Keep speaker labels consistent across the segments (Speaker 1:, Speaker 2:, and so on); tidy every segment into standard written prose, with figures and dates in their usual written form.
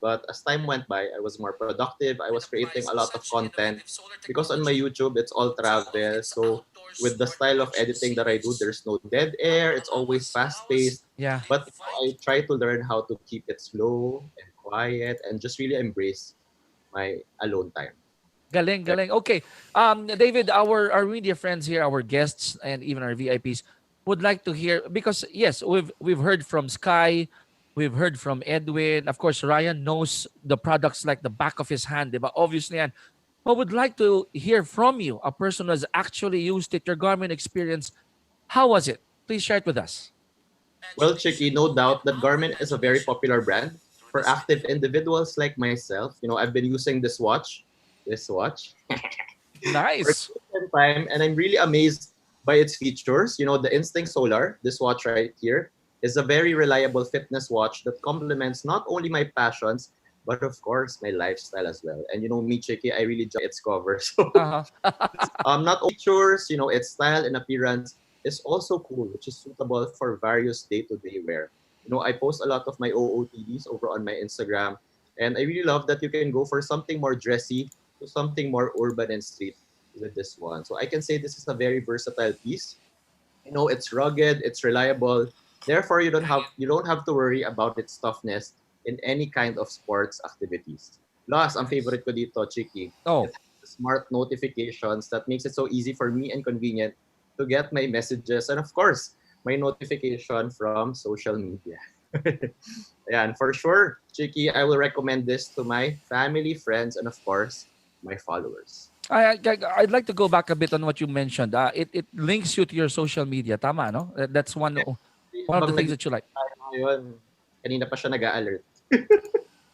Speaker 1: But as time went by, I was more productive. I was creating a lot of content because on my YouTube, it's all travel. So with the style of editing that I do, there's no dead air. It's always fast paced.
Speaker 2: Yeah.
Speaker 1: But I try to learn how to keep it slow and quiet and just really embrace my alone time.
Speaker 2: Galing,
Speaker 1: There.
Speaker 2: galing. Okay. David, our media friends here, our guests, and even our VIPs would like to hear because yes, we've heard from Sky, we've heard from Edwin. Of course, Ryan knows the products like the back of his hand, but obviously, and but would like to hear from you, a person who has actually used it. Your Garmin experience, how was it? Please share it with us.
Speaker 1: Well, Chicky, no doubt that Garmin is a very popular brand for active individuals like myself. I've been using this watch for
Speaker 2: Nice.
Speaker 1: quite some time, and I'm really amazed by its features. The Instinct Solar, this watch right here, is a very reliable fitness watch that complements not only my passions, but of course my lifestyle as well. And me, Chicky, I really enjoy its cover. So
Speaker 2: Uh huh.
Speaker 1: not only features, its style and appearance is also cool, which is suitable for various day-to-day wear. I post a lot of my OOTDs over on my Instagram, and I really love that you can go for something more dressy to something more urban and street with this one. So I can say this is a very versatile piece. It's rugged, it's reliable. Therefore, you don't have to worry about its toughness in any kind of sports activities. Plus, ang favorite ko dito, Chiki,
Speaker 2: Oh,
Speaker 1: it has smart notifications that makes it so easy for me and convenient to get my messages and of course, my notification from social media. Yeah, and for sure, Chiki, I will recommend this to my family, friends, and of course, my followers.
Speaker 2: I'd like to go back a bit on what you mentioned. It links you to your social media. Tama, no? That's one of the
Speaker 1: Habang
Speaker 2: things that you like.
Speaker 1: tayo ngayon, kanina pa siya nag-a-alert.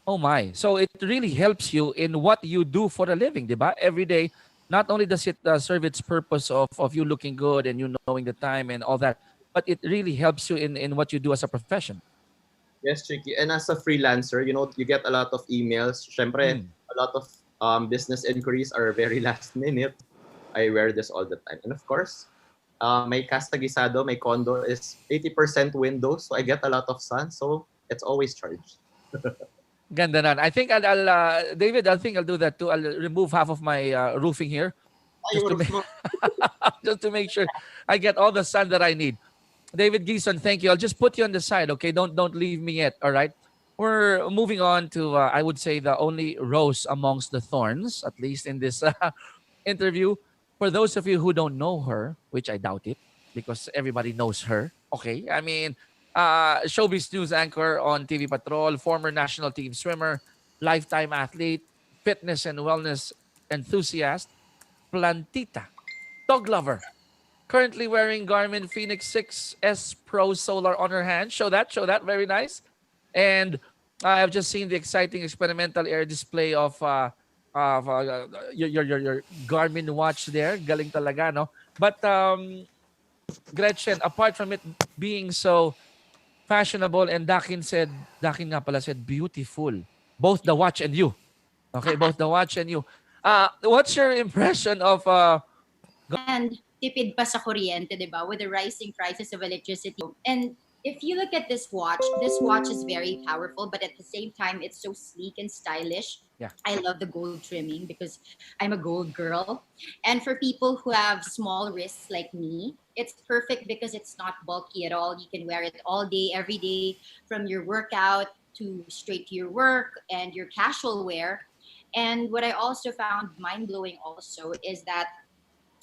Speaker 2: Oh my. So it really helps you in what you do for a living, diba? Every day, not only does it serve its purpose of you looking good and you knowing the time and all that, but it really helps you in what you do as a profession.
Speaker 1: Yes, Tricky. And as a freelancer, you get a lot of emails. Syempre,
Speaker 2: Mm.
Speaker 1: a lot of business inquiries are very last minute. I wear this all the time. And of course, my casa guisado, my condo is 80% windows, so I get a lot of sun, so it's always charged.
Speaker 2: Ganda nan. I think David, I think I'll do that too. I'll remove half of my roofing here just to
Speaker 1: Ayun,
Speaker 2: make just to make sure I get all the sun that I need. David Guison, thank you. I'll just put you on the side, okay? Don't leave me yet. All right. We're moving on to I would say the only rose amongst the thorns, at least in this interview. For those of you who don't know her, which I doubt it, because everybody knows her. Okay, I mean, showbiz news anchor on TV Patrol, former national team swimmer, lifetime athlete, fitness and wellness enthusiast, plantita, dog lover, currently wearing Garmin Phoenix 6S Pro Solar on her hand. Show that, very nice. And I've just seen the exciting experimental air display of your Garmin watch there. Galing talaga, no? But Gretchen, apart from it being so fashionable, and Dakin nga pala said beautiful. Both the watch and you. Okay, both the watch and you. What's your impression of
Speaker 3: And tipid pa sa kuryente, di ba? With the rising prices of electricity. And if you look at this watch is very powerful, but at the same time, it's so sleek and stylish.
Speaker 2: yeah.
Speaker 3: I love the gold trimming because I'm a gold girl. And for people who have small wrists like me, it's perfect because it's not bulky at all. You can wear it all day, every day, from your workout to straight to your work and your casual wear. And what I also found mind blowing also is that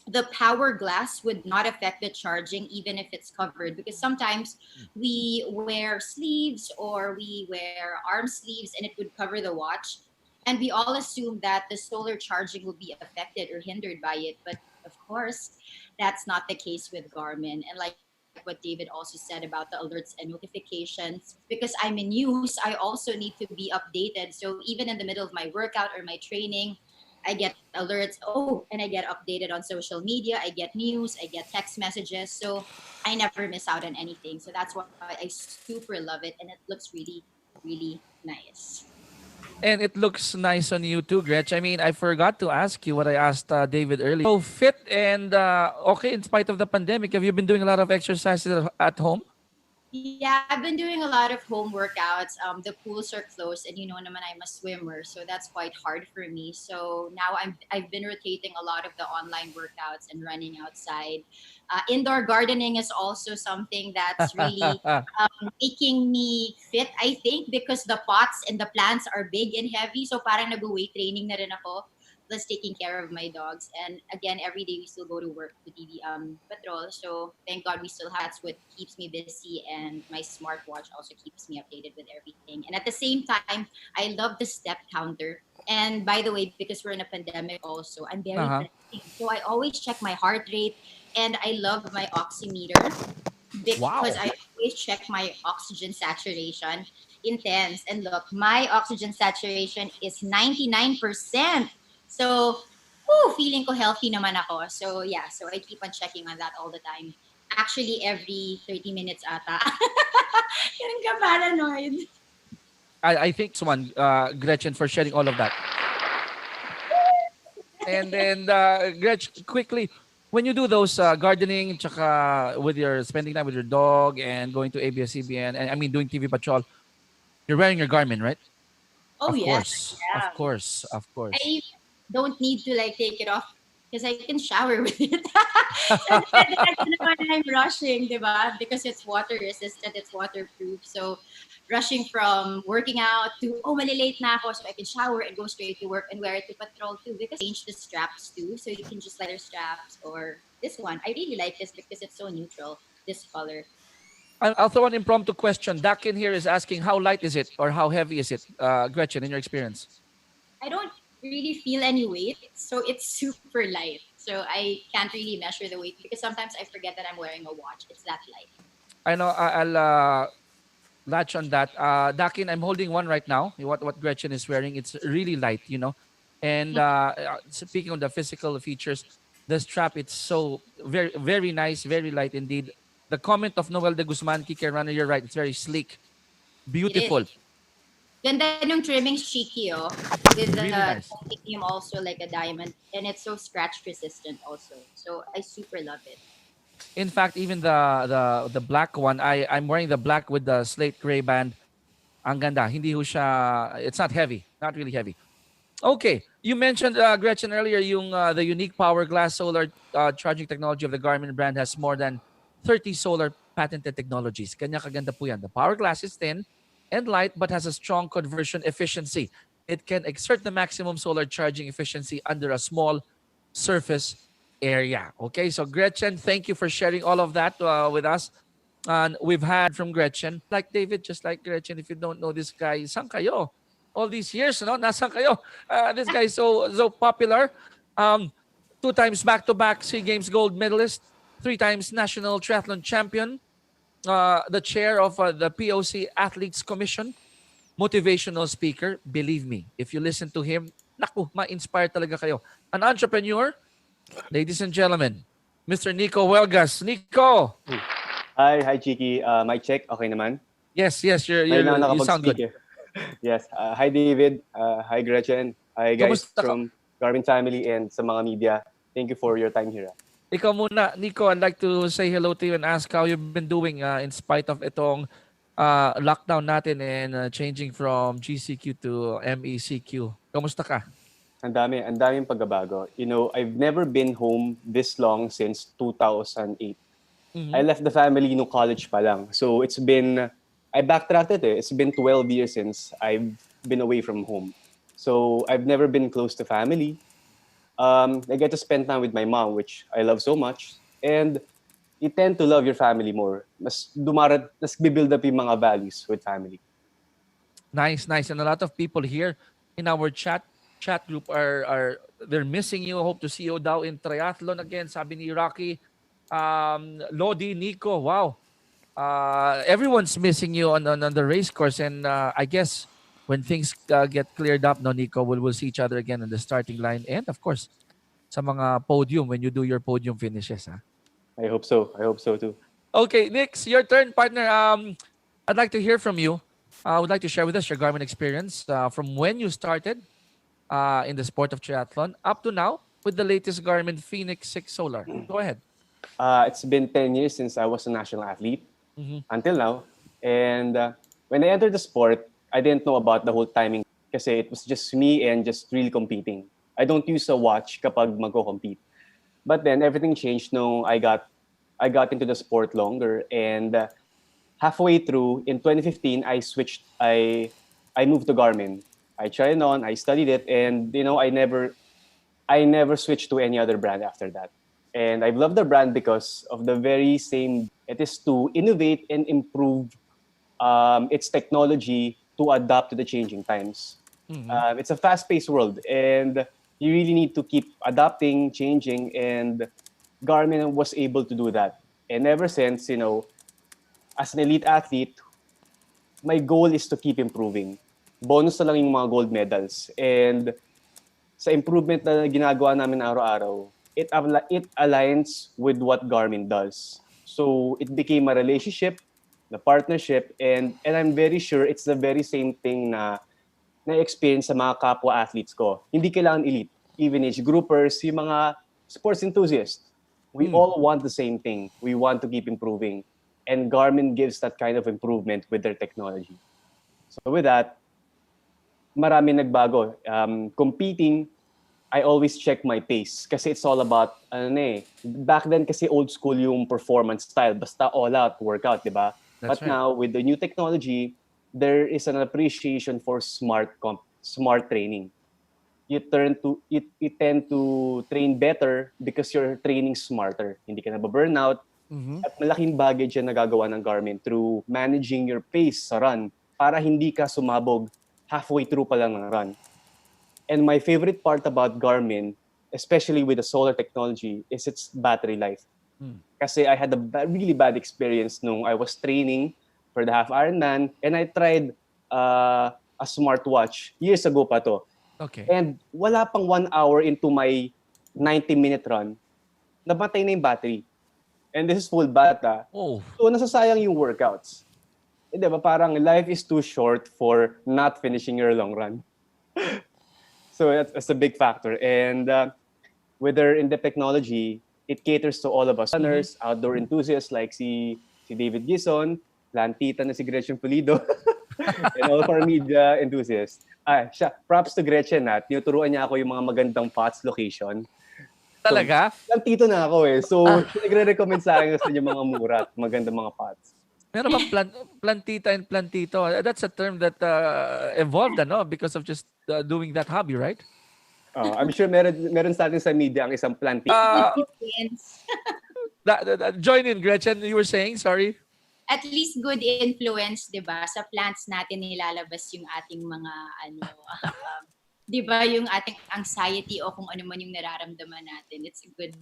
Speaker 3: the power glass would not affect the charging even if it's covered, because sometimes we wear sleeves or we wear arm sleeves and it would cover the watch, and we all assume that the solar charging will be affected or hindered by it, but of course that's not the case with Garmin. And like what David also said about the alerts and notifications, because I'm in news, I also need to be updated. So even in the middle of my workout or my training, I get alerts. Oh, and I get updated on social media. I get news. I get text messages. So I never miss out on anything. So that's why I super love it, and it looks really, really nice.
Speaker 2: And it looks nice on you too, Gretch. I mean, I forgot to ask you what I asked David earlier. So fit and okay in spite of the pandemic. Have you been doing a lot of exercises at home?
Speaker 3: Yeah, I've been doing a lot of home workouts. The pools are closed, and naman I'm a swimmer, so that's quite hard for me. So now I've been rotating a lot of the online workouts and running outside. Indoor gardening is also something that's really making me fit. I think because the pots and the plants are big and heavy, so parang nag-weight training na rin ako. Plus taking care of my dogs. And again, every day we still go to work to TV patrol. So thank God we still have that's what keeps me busy, and my smartwatch also keeps me updated with everything. And at the same time, I love the step counter. And by the way, because we're in a pandemic also, I'm very
Speaker 2: Uh-huh.
Speaker 3: pressing. So I always check my heart rate, and I love my oximeter because
Speaker 2: Wow.
Speaker 3: I always check my oxygen saturation intense. And look, my oxygen saturation is 99%. So, feeling ko healthy naman ako. So, yeah, so I keep on checking on that all the time. Actually, every 30 minutes ata. Ganun ka paranoid.
Speaker 2: I think one, Gretchen, for sharing all of that. And then, Gretchen, quickly, when you do those gardening, tsaka with your spending time with your dog and going to ABS-CBN, and I mean doing TV patrol, you're wearing your Garmin, right?
Speaker 3: Oh,
Speaker 2: Of
Speaker 3: yes,
Speaker 2: course,
Speaker 3: I
Speaker 2: of
Speaker 3: am.
Speaker 2: course, of
Speaker 3: I
Speaker 2: course.
Speaker 3: even don't need to like take it off because I can shower with it. So when I'm rushing, diba? Because it's water resistant, it's waterproof. So rushing from working out to malilate na ako, so I can shower and go straight to work and wear it to patrol too. Because change the straps too, so you can just leather straps or this one. I really like this because it's so neutral. This color.
Speaker 2: I'll throw an impromptu question. Dakin here is asking, how light is it or how heavy is it, Gretchen, in your experience?
Speaker 3: I don't really feel any weight, so it's super light. So I can't really measure the weight because sometimes I forget that I'm wearing a watch. It's that light.
Speaker 2: I know I'll latch on that. Dakin, I'm holding one right now. What Gretchen is wearing, it's really light, you know. And speaking of the physical features, the strap, it's so very very nice, very light indeed. The comment of Noel de Guzman, Kike Runner, you're right. It's very sleek,
Speaker 3: It is.
Speaker 2: beautiful,
Speaker 3: Ganda nung trimming's cheeky, oh. With the
Speaker 2: really nice.
Speaker 3: titanium also like a diamond. And it's so scratch resistant also. So I super love it.
Speaker 2: In fact, even the black one, I'm wearing the black with the slate gray band. Ang ganda. Hindi ho siya, it's not heavy, not really heavy. Okay, you mentioned Gretchen earlier yung the unique power glass solar charging technology of the Garmin brand has more than 30 solar patented technologies. Kanya kaganda po yan. The power glass is thin and light but has a strong conversion efficiency. It can exert the maximum solar charging efficiency under a small surface area. Okay, so Gretchen, thank you for sharing all of that with us. And we've had from Gretchen, like David, just like Gretchen, if you don't know this guy, saan kayo? All these years, no? Nasaan kayo? This guy is so popular. Um, two times back-to-back SEA Games gold medalist, three times national triathlon champion, the chair of the POC Athletes Commission, motivational speaker. Believe me, if you listen to him, naku, ma-inspire talaga kayo. An entrepreneur, ladies and gentlemen, Mr. Nikko Huelgas. Nikko!
Speaker 4: Hi, Chiki. Mic check. Okay naman?
Speaker 2: Yes,
Speaker 4: Ngayon lang
Speaker 2: you sound
Speaker 4: nakapag-speak
Speaker 2: good.
Speaker 4: eh. Yes. Hi, David. Hi, Gretchen. Hi, guys
Speaker 2: Kamusta ka?
Speaker 4: from Garmin family and sa mga media. Thank you for your time here.
Speaker 2: Ikaw muna, Nico, I'd like to say hello to you and ask how you've been doing in spite of itong lockdown natin and changing from GCQ to MECQ. Kamusta ka?
Speaker 4: Ang daming pagbabago. You know, I've never been home this long since 2008. I
Speaker 2: Mhm.
Speaker 4: left the family no college pa lang. So I backtracked it eh. It's been 12 years since I've been away from home. So I've never been close to family. I get to spend time with my mom, which I love so much. And you tend to love your family more. Mas build up yung mga values with family.
Speaker 2: Nice, nice. And a lot of people here in our chat group are they're missing you. Hope to see you daw in triathlon again. Sabi ni Rocky, Lodi, Nico, wow. Everyone's missing you on the race course, and I guess when things get cleared up, no, Nico, we'll see each other again on the starting line, and of course, sa mga podium when you do your podium finishes. Huh?
Speaker 4: I hope so. I hope so too.
Speaker 2: Okay, Nix, your turn, partner. I'd like to hear from you. I would like to share with us your Garmin experience from when you started in the sport of triathlon up to now with the latest Garmin Phoenix 6 Solar. Go ahead.
Speaker 4: It's been 10 years since I was a national athlete.
Speaker 2: Mhm.
Speaker 4: until now. And when I entered the sport, I didn't know about the whole timing kasi it was just me and just really competing. I don't use a watch kapag magko-compete. But then everything changed nung I got into the sport longer and halfway through in 2015 I moved to Garmin. I tried it on, I studied it and I never switched to any other brand after that. And I've loved the brand because of the very same it is to innovate and improve its technology to adapt to the changing times.
Speaker 2: Mhm.
Speaker 4: It's a fast-paced world, and you really need to keep adapting, changing, and Garmin was able to do that. And ever since, as an elite athlete, my goal is to keep improving. Bonus na lang yung mga gold medals. And sa improvement na ginagawa namin araw-araw, it aligns with what Garmin does. So it became a relationship, the partnership, and I'm very sure it's the very same thing na experience sa mga kapwa athletes ko. Hindi kailangan elite, even age groupers, yung mga sports enthusiasts. We
Speaker 2: Mm.
Speaker 4: all want the same thing. We want to keep improving. And Garmin gives that kind of improvement with their technology. So with that, marami nagbago. Competing, I always check my pace kasi it's all about back then kasi old school yung performance style basta all out workout, di ba?
Speaker 2: That's
Speaker 4: But
Speaker 2: right.
Speaker 4: now with the new technology, there is an appreciation for smart training. You tend to train better because you're training smarter. Hindi ka na burnout
Speaker 2: Mhm.
Speaker 4: at malaking bagay dyan nagagawa ng Garmin through managing your pace sa run para hindi ka sumabog halfway through pa lang ng run. And my favorite part about Garmin, especially with the solar technology, is its battery life.
Speaker 2: Mm.
Speaker 4: Kasi I had a really bad experience nung I was training for the half Ironman and I tried a smartwatch years ago pa to.
Speaker 2: Okay.
Speaker 4: And wala pang 1 hour into my 90-minute run, namatay na yung battery. And this is full bata.
Speaker 2: Oh.
Speaker 4: So nasasayang yung workouts. Di ba? Parang life is too short for not finishing your long run. So that's a big factor. And whether in the technology, it caters to all of us runners, outdoor enthusiasts like si David Guison, plantita na si Gretchen Fulido, and all of our media enthusiasts. Props to Gretchen tinuturuan niya ako yung mga magandang pots location. So,
Speaker 2: Talaga?
Speaker 4: plantito na ako eh. So, nagre-recommend sa akin gusto niya mga mura at magandang mga pots.
Speaker 2: Meron bang plantita and plantito? That's a term that evolved, because of just doing that hobby, right?
Speaker 4: I'm sure meron sa atin sa media ang isang plantito.
Speaker 3: Influence.
Speaker 2: Join in, Gretchen. You were saying, sorry?
Speaker 3: At least good influence, 'di ba? Sa plants natin nilalabas yung ating mga um, 'di ba, yung ating anxiety o kung ano man yung nararamdaman natin. It's a good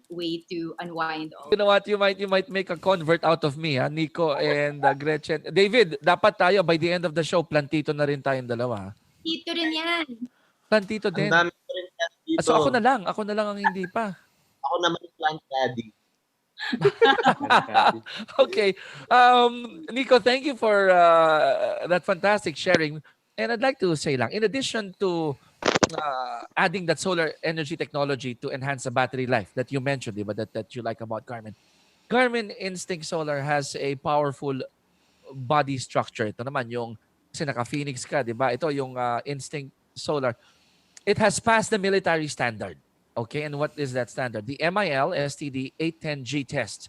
Speaker 3: way to unwind all.
Speaker 2: You know what? You might make a convert out of me, Nikko and Gretchen. David, dapat tayo by the end of the show, plantito na rin tayong dalawa.
Speaker 3: Dito rin yan.
Speaker 2: Plantito
Speaker 1: Ang
Speaker 2: din.
Speaker 1: dami ko rin yan dito.
Speaker 2: So ako na lang ang hindi pa.
Speaker 1: Ako naman yung plant daddy.
Speaker 2: Okay. Nikko, thank you for that fantastic sharing. And I'd like to say lang, in addition to adding that solar energy technology to enhance the battery life that you mentioned, diba, that you like about Garmin. Garmin Instinct Solar has a powerful body structure. Ito naman yung kasi naka-Phoenix ka, diba? Ito yung Instinct Solar. It has passed the military standard. Okay, and what is that standard? The MIL STD 810G test,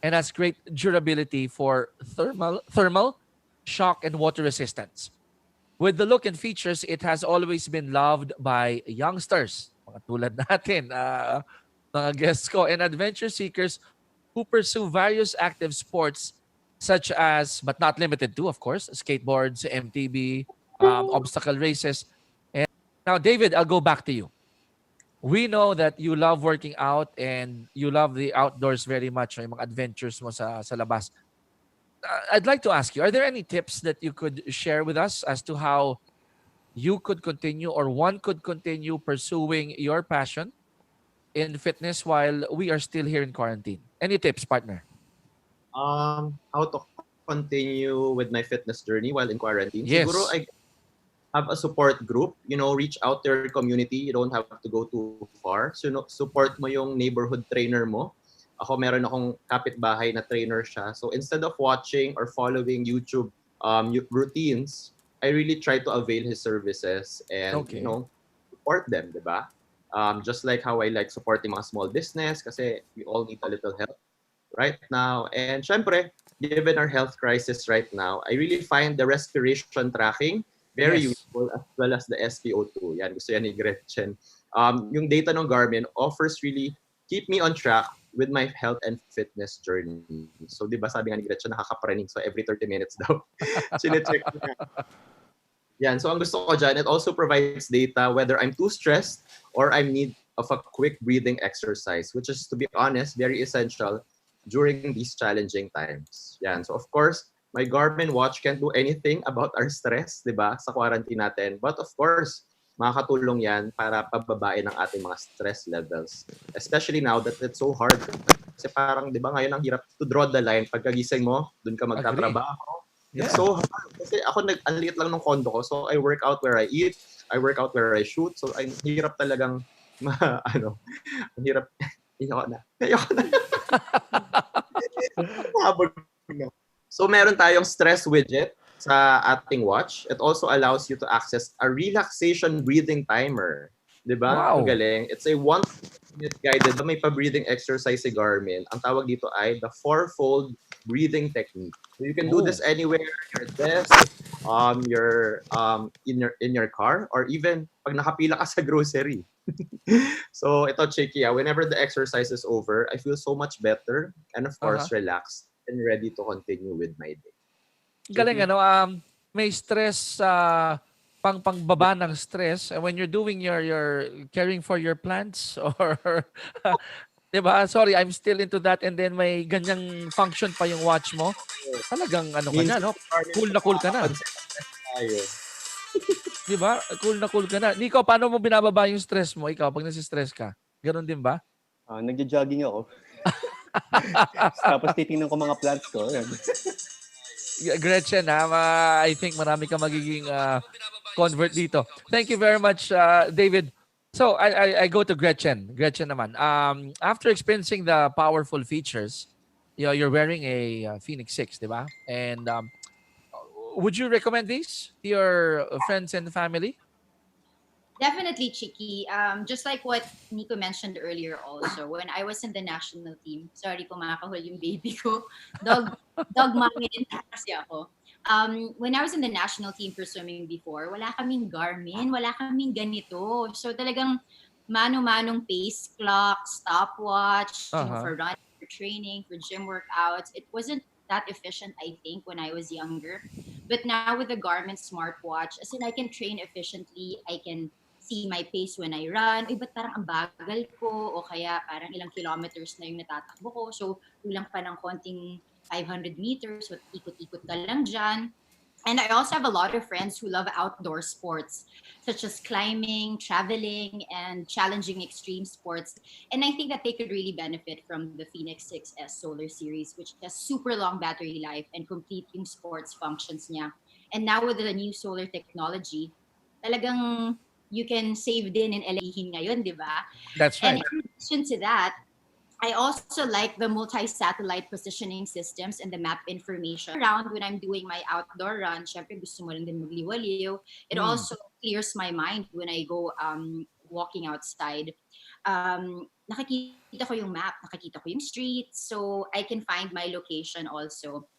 Speaker 2: and has great durability for thermal, shock, and water resistance. With the look and features, it has always been loved by youngsters, mga tulad natin, mga guests ko, and adventure seekers who pursue various active sports such as, but not limited to, of course, skateboards, MTB, obstacle races. And now, David, I'll go back to you. We know that you love working out and you love the outdoors very much, yung mga adventures mo sa labas. I'd like to ask you, are there any tips that you could share with us as to how you could continue or one could continue pursuing your passion in fitness while we are still here in quarantine? Any tips, partner?
Speaker 1: How to continue with my fitness journey while in quarantine?
Speaker 2: Yes.
Speaker 1: Siguro I have a support group. Reach out to your community. You don't have to go too far. So, support mo yung neighborhood trainer mo. Ako meron akong kapitbahay na trainer siya. So instead of watching or following YouTube routines, I really try to avail his services and,
Speaker 2: Okay.
Speaker 1: support them, di ba? Just like how I like supporting mga small business kasi we all need a little help right now. And syempre, given our health crisis right now, I really find the respiration tracking very
Speaker 2: Yes.
Speaker 1: useful as well as the SpO2. Yan, gusto yan ni Gretchen. Yung data ng Garmin offers really keep me on track with my health and fitness journey. So, di ba sabi nga ni Gretchen, nakakapraning. So, every 30 minutes daw, chinecheck niya. Yan. So, ang gusto ko dyan, it also provides data whether I'm too stressed or I need of a quick breathing exercise, which is, to be honest, very essential during these challenging times. Yan. So, of course, my Garmin watch can't do anything about our stress, di ba, sa quarantine natin. But of course, makakatulong yan para pababain ang ating mga stress levels. Especially now that it's so hard. Kasi parang, di ba, ngayon ang hirap to draw the line. Pagkagising mo, dun ka
Speaker 2: Agree.
Speaker 1: magtatrabaho. It's
Speaker 2: Yeah.
Speaker 1: so hard. Kasi ako, ang liit lang ng kondo ko. So, I work out where I eat. I work out where I shoot. So, ang hirap talagang, ang hirap. Ayoko na. Habog na. So, meron tayong stress widget sa ating watch. It also allows you to access a relaxation breathing timer. Diba?
Speaker 2: Wow.
Speaker 1: Ang galing. It's a 1-minute guided. May pa-breathing exercise si Garmin. Ang tawag dito ay the 4-fold breathing technique. So you can do this anywhere, your desk, your in your car, or even pag nakapila ka sa grocery. So ito, Chiki, whenever the exercise is over, I feel so much better and of course relaxed and ready to continue with my day.
Speaker 2: Galing ano, may stress pangbaba ng stress when you're doing your caring for your plants or 'di ba? Sorry, I'm still into that and then may ganyang function pa yung watch mo. Talagang ano ka na, no? Cool ka na. 'Di ba? Cool ka na. Nico, paano mo binababa yung stress mo ikaw pag nasi-stress ka? Ganun din ba?
Speaker 4: Nagja-jogging ako. Tapos titingnan ko mga plants ko. Yan.
Speaker 2: Gretchen, I think marami ka magiging convert dito. Thank you very much, David. So I go to Gretchen. Gretchen naman. After experiencing the powerful features, you're wearing a Phoenix 6, di ba? And would you recommend these to your friends and family?
Speaker 3: Definitely, Chiki. Just like what Nikko mentioned earlier also, when I was in the national team, sorry po makakahol yung baby ko, dog mommy din kasi ako. When I was in the national team for swimming before, wala kaming Garmin, wala kaming ganito. So talagang mano-manong pace clock, stopwatch, for running, for training, for gym workouts. It wasn't that efficient, I think, when I was younger. But now with the Garmin smartwatch, as in I can train efficiently, I can see my pace when I run. Uy, ba't parang ang bagal ko? O kaya parang ilang kilometers na yung natatakbo ko. So, kulang pa ng konting 500 meters. So, ikot-ikot ka lang dyan. And I also have a lot of friends who love outdoor sports, such as climbing, traveling, and challenging extreme sports. And I think that they could really benefit from the Phoenix 6S Solar Series, which has super long battery life and complete yung sports functions niya. And now with the new solar technology, talagang you can save din in LA ngayon, di ba?
Speaker 2: That's right.
Speaker 3: And in addition to that, I also like the multi-satellite positioning systems and the map information around when I'm doing my outdoor run. Syempre, gusto mo lang din magliwaliw. It also clears my mind when I go walking outside. Nakikita ko yung map, nakikita ko yung street, so I can find my location also.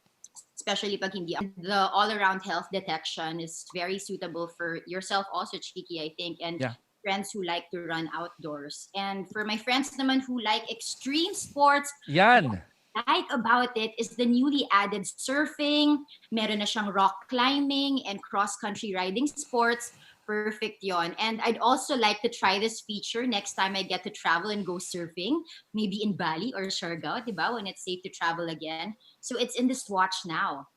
Speaker 3: Especially pag hindi. The all-around health detection is very suitable for yourself also, Chiki, I think, and friends who like to run outdoors. And for my friends naman who like extreme sports,
Speaker 2: Yan.
Speaker 3: what I like about it is the newly added surfing, meron na siyang rock climbing and cross-country riding sports. Perfect yon. And I'd also like to try this feature next time I get to travel and go surfing, maybe in Bali or Siargao, diba, when it's safe to travel again. So it's in this watch now.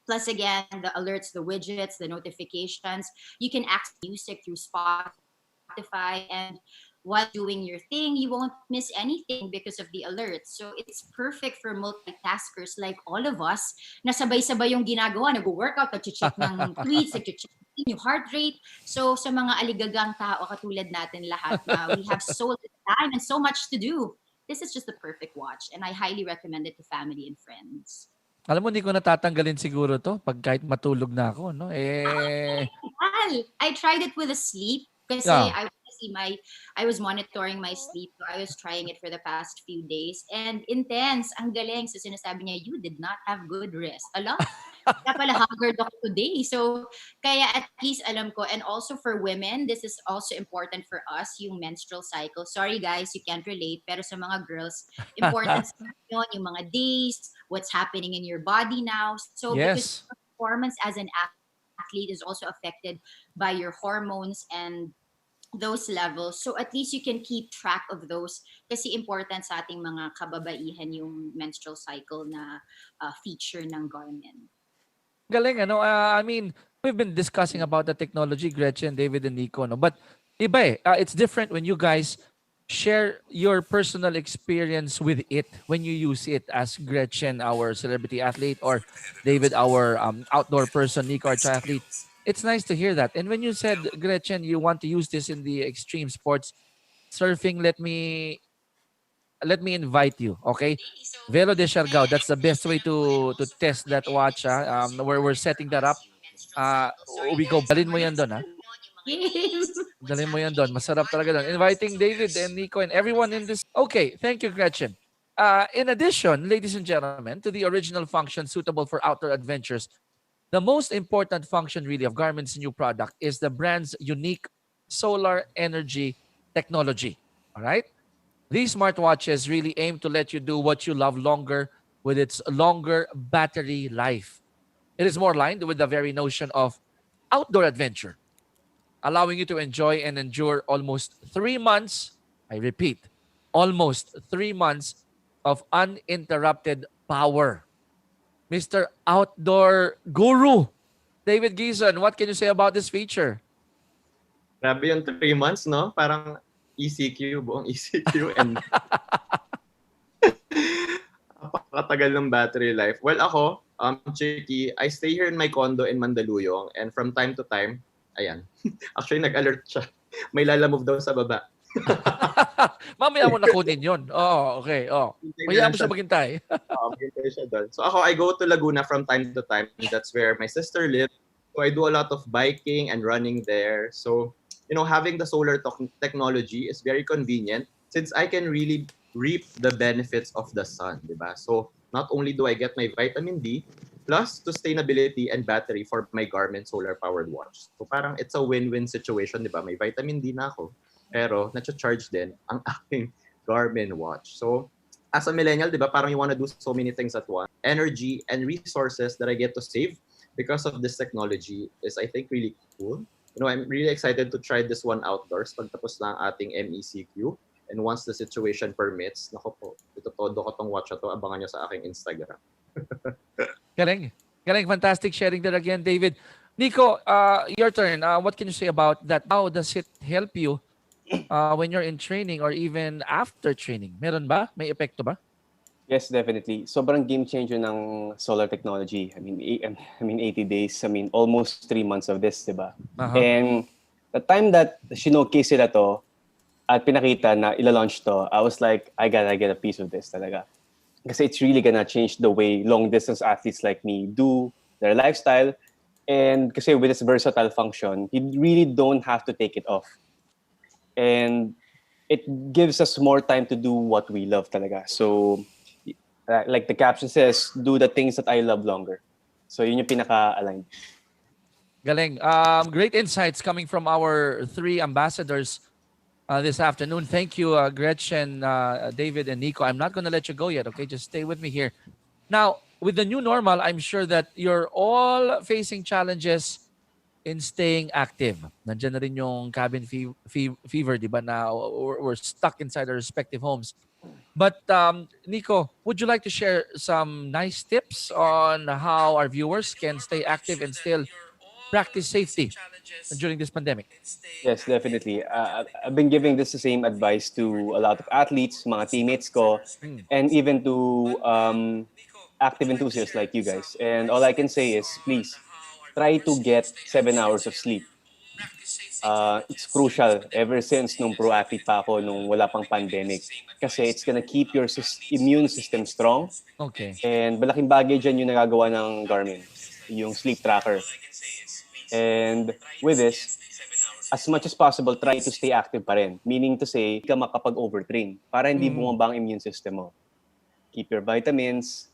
Speaker 3: Plus, again, the alerts, the widgets, the notifications. You can access music through Spotify, and while doing your thing, you won't miss anything because of the alerts. So it's perfect for multitaskers like all of us na sabay-sabay yung ginagawa. Nag-workout, nag-check ng tweets, nag-check yung heart rate. So sa mga aligagang tao katulad natin lahat, we have so little time and so much to do. this is just the perfect watch, and I highly recommend it to family and friends.
Speaker 2: Alam mo, hindi ko natatanggalin siguro to pag kahit matulog na ako, no?
Speaker 3: Well, I tried it with a sleep kasi
Speaker 2: Yeah.
Speaker 3: I was monitoring my sleep. So I was trying it for the past few days. And intense. Ang galing. So sinasabi niya, you did not have good rest. Ala, kaya pala haggard ako today. So, kaya at least alam ko. And also for women, this is also important for us, yung menstrual cycle. Sorry guys, you can't relate. Pero sa mga girls, important sa yun, yung mga days, what's happening in your body now. So, because
Speaker 2: Yes.
Speaker 3: performance as an athlete is also affected by your hormones and those levels. So at least you can keep track of those kasi important sa ating mga kababaihan yung menstrual cycle na feature ng Garmin.
Speaker 2: Galing, ano? I mean, we've been discussing about the technology, Gretchen, David, and Nico, no? But iba eh. It's different when you guys share your personal experience with it when you use it, as Gretchen, our celebrity athlete, or David, our outdoor person, Nico, our triathlete. It's nice to hear that. And when you said, Gretchen, you want to use this in the extreme sports, surfing, let me invite you, okay? Velo de Siargao, that's the best way to test that watch. Where we're setting that up. Uh, we go, dalin mo yan doon, ha?
Speaker 3: Game.
Speaker 2: Dalhin mo yan doon. Masarap talaga doon. Inviting David and Nico and everyone in this. Okay, thank you, Gretchen. In addition, ladies and gentlemen, to the original function suitable for outdoor adventures, the most important function really of Garmin's new product is the brand's unique solar energy technology. All right? These smartwatches really aim to let you do what you love longer with its longer battery life. It is more aligned with the very notion of outdoor adventure, allowing you to enjoy and endure almost 3 months. I repeat, almost 3 months of uninterrupted power. Mr. Outdoor Guru, David Guison, what can you say about this feature?
Speaker 1: Grabe yung 3 months, no? Parang ECQ, buong ECQ, and napakatagal ng battery life. Well, ako, Chicky, I stay here in my condo in Mandaluyong, and from time to time, ayan, actually nag-alert siya. May lalamove daw sa baba.
Speaker 2: Mamaya mo na kunin yun. Oh, okay. Oh. Hayaan mo siya maghintay.
Speaker 1: Maghintay siya doon. So ako, I go to Laguna from time to time. That's where my sister lives. So I do a lot of biking and running there. So, having the solar technology is very convenient since I can really reap the benefits of the sun, di ba? So, not only do I get my vitamin D, plus sustainability and battery for my Garmin solar-powered watch. So, parang it's a win-win situation, di ba? May vitamin D na ako, pero na-charge din ang aking Garmin watch. So, as a millennial, di ba, parang you wanna do so many things at once. Energy and resources that I get to save because of this technology is, I think, really cool. I'm really excited to try this one outdoors pagtapos na ang ating MECQ. And once the situation permits, nako po, ito todo ko tong watch na to, abangan nyo sa aking Instagram.
Speaker 2: Galing. Galing. Fantastic sharing that again, David. Nico, your turn. What can you say about that? How does it help you when you're in training or even after training? Meron ba? May epekto ba?
Speaker 4: Yes, definitely. Sobrang game changer ng solar technology. I mean 80 days. I mean almost 3 months of this, diba?
Speaker 2: Uh-huh.
Speaker 4: And the time that showcase sila to at pinakita na ila-launch to, I was like, I gotta get a piece of this talaga. Kasi it's really gonna change the way long distance athletes like me do their lifestyle. And kasi with this versatile function, you really don't have to take it off. And it gives us more time to do what we love talaga. So, like the caption says, do the things that I love longer. So yun yung pinaka-aligned.
Speaker 2: Galing. Great insights coming from our three ambassadors this afternoon. Thank you, Gretchen, David, and Nico. I'm not going to let you go yet, okay? Just stay with me here. Now, with the new normal, I'm sure that you're all facing challenges in staying active. Nandiyan na rin yung cabin fever, di ba, na we're stuck inside our respective homes. But Nico, would you like to share some nice tips on how our viewers can stay active and still practice safety during this pandemic?
Speaker 4: Yes, definitely. I've been giving this the same advice to a lot of athletes, mga teammates ko, and even to active enthusiasts like you guys. And all I can say is, please, try to get 7 hours of sleep. It's crucial ever since nung pro athlete pa ako nung wala pang pandemic. Kasi it's gonna keep your immune system strong.
Speaker 2: Okay.
Speaker 4: And malaking bagay dyan yung nagagawa ng Garmin, yung sleep tracker. And with this, as much as possible, try to stay active pa rin. Meaning to say, ka makapag-overtrain para hindi bumaba ang immune system mo. Keep your vitamins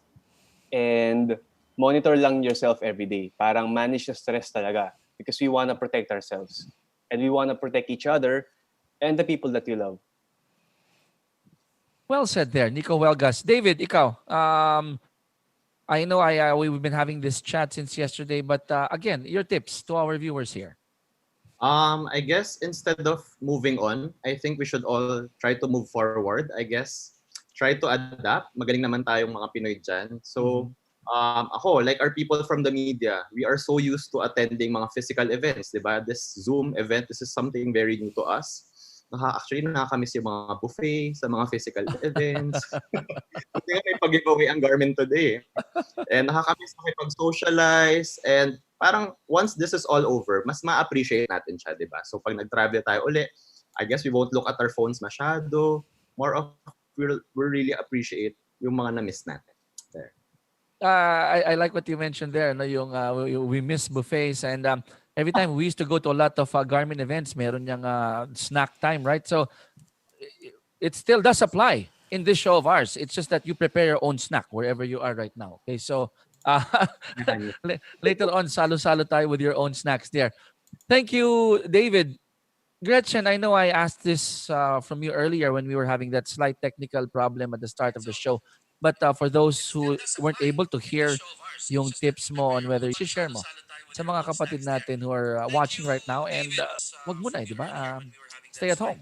Speaker 4: and monitor lang yourself every day. Parang manage the stress talaga because we wanna protect ourselves. And we wanna protect each other and the people that we love.
Speaker 2: Well said there, Nikko Huelgas. David, ikaw, I know we've been having this chat since yesterday, but again, your tips to our viewers here.
Speaker 1: I guess instead of moving on, I think we should all try to move forward. I guess try to adapt. Magaling naman tayong mga Pinoy dyan. So, ako, like our people from the media, we are so used to attending mga physical events, di ba? This Zoom event, this is something very new to us. Actually, nakakamiss yung mga buffet sa mga physical events. Kasi nga may pag-giveaway ang Garmin today. And nakakamiss makipag-socialize. And parang once this is all over, mas ma-appreciate natin siya, di ba? So pag nag-travel tayo uli, I guess we won't look at our phones masyado. More of, we'll really appreciate yung mga na-miss natin. There.
Speaker 2: I like what you mentioned there. No, yung we miss buffets, and every time we used to go to a lot of Garmin events, meron yung snack time, right? So it still does apply in this show of ours. It's just that you prepare your own snack wherever you are right now. Okay, so later on, salo-salo tayo with your own snacks there. Thank you, David. Gretchen, I know I asked this from you earlier when we were having that slight technical problem at the start of the show. But for those who weren't able to hear yung tips mo on whether share mo sa mga kapatid natin who are watching right now, and wag muna, di ba? Stay at home.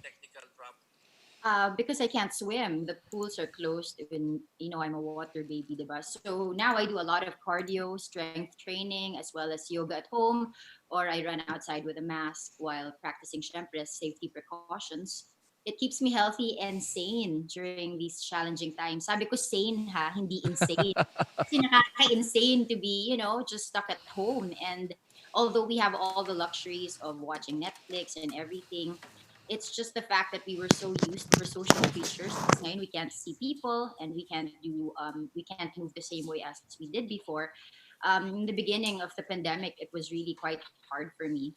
Speaker 3: Because I can't swim, the pools are closed. Even I'm a water baby, diba? So now I do a lot of cardio, strength training, as well as yoga at home, or I run outside with a mask while practicing syempre safety precautions. It keeps me healthy and sane during these challenging times. Sabi ko sane ha, hindi insane. Kasi nakaka-insane to be, just stuck at home. And although we have all the luxuries of watching Netflix and everything, it's just the fact that we were so used, we're social creatures. Ngayon we can't see people and we can't move the same way as we did before. In the beginning of the pandemic, it was really quite hard for me.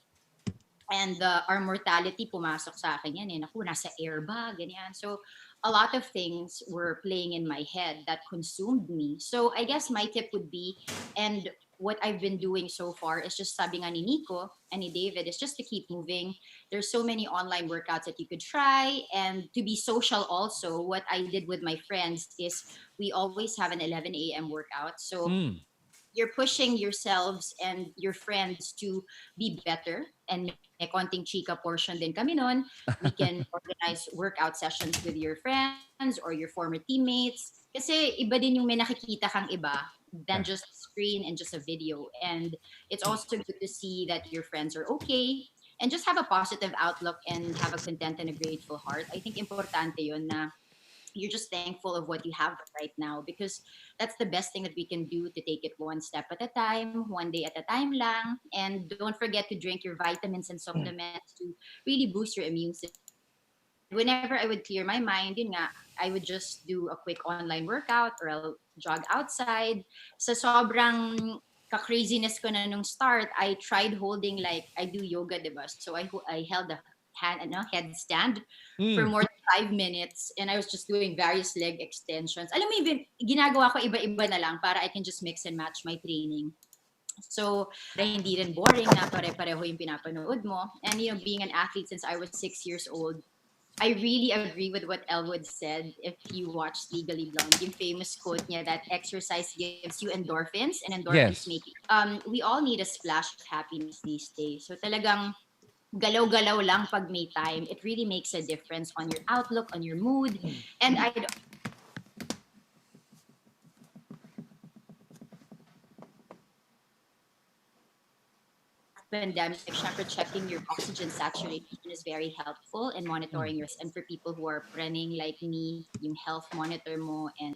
Speaker 3: And our mortality pumasok sa akin yan. Naku, nasa airbag, ganyan. So a lot of things were playing in my head that consumed me. So I guess my tip would be, and what I've been doing so far is just sabi nga ni Nikko and ni David, is just to keep moving. There's so many online workouts that you could try, and to be social also. What I did with my friends is we always have an 11 a.m. workout. So you're pushing yourselves and your friends to be better, and may konting chika portion din kami nun. We can organize workout sessions with your friends or your former teammates. Kasi iba din yung may nakikita kang iba than just a screen and just a video. And it's also good to see that your friends are okay and just have a positive outlook and have a content and a grateful heart. I think importante yun na you're just thankful of what you have right now, because that's the best thing that we can do, to take it one step at a time, one day at a time lang. And don't forget to drink your vitamins and supplements to really boost your immune system. Whenever I would clear my mind, yun nga, I would just do a quick online workout or I'll jog outside. Sa sobrang ka-craziness ko na nung start, I tried holding, like, I do yoga, diba? So I held a headstand for more than 5 minutes, and I was just doing various leg extensions. Alam mo, even ginagawa ko iba-iba na lang para I can just mix and match my training. So, hindi rin boring na pare-pareho yung pinapanood mo. And being an athlete since I was 6 years old, I really agree with what Elwood said. If you watch Legally Blonde, yung famous quote niya that exercise gives you endorphins, and endorphins make you. We all need a splash of happiness these days. So talagang galaw-galaw lang pag may time. It really makes a difference on your outlook, on your mood. And pandemic, syempre checking your oxygen saturation is very helpful in monitoring your risk. And for people who are running like me, yung health monitor mo and